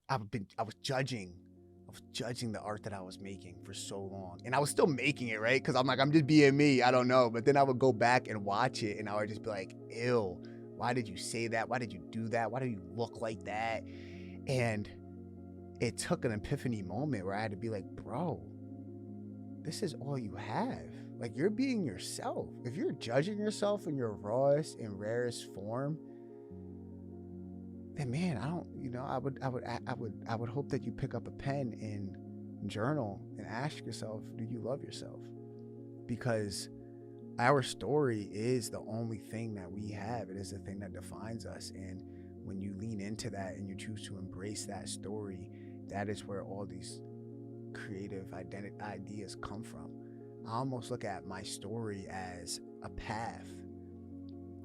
I was judging. I was judging the art that I was making for so long. And I was still making it, right? Because I'm like, I'm just being me. I don't know. But then I would go back and watch it and I would just be like, ew, why did you say that? Why did you do that? Why do you look like that? And it took an epiphany moment where I had to be like, bro, this is all you have. Like, you're being yourself. If you're judging yourself in your rawest and rarest form, then man, I don't, I would hope that you pick up a pen and journal and ask yourself, do you love yourself? Because our story is the only thing that we have. It is the thing that defines us. And when you lean into that and you choose to embrace that story, that is where all these creative identity ideas come from. I almost look at my story as a path.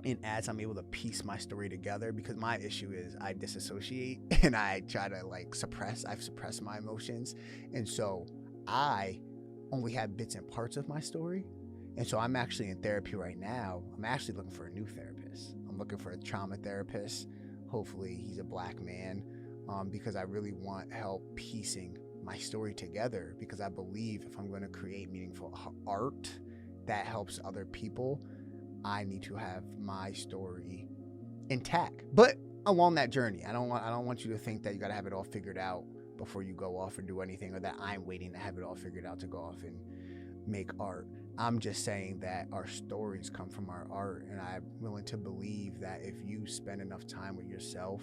And as I'm able to piece my story together, because my issue is I disassociate and I try to like I've suppressed my emotions. And so I only have bits and parts of my story. And so I'm actually in therapy right now. I'm actually looking for a new therapist. I'm looking for a trauma therapist. Hopefully he's a black man, because I really want help piecing my story together, because I believe if I'm going to create meaningful art that helps other people, I need to have my story intact. But along that journey, I don't want you to think that you got to have it all figured out before you go off and do anything, or that I'm waiting to have it all figured out to go off and make art. I'm just saying that our stories come from our art, and I'm willing to believe that if you spend enough time with yourself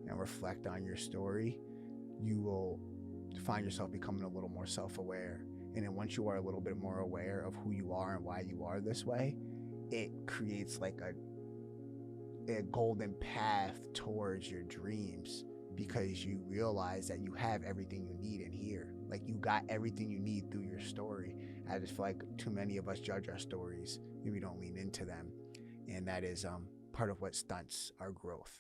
and reflect on your story, you will find yourself becoming a little more self-aware. And then once you are a little bit more aware of who you are and why you are this way, it creates like a golden path towards your dreams, because you realize that you have everything you need in here. Like, you got everything you need through your story. I just feel like too many of us judge our stories and we don't lean into them. And that is part of what stunts our growth.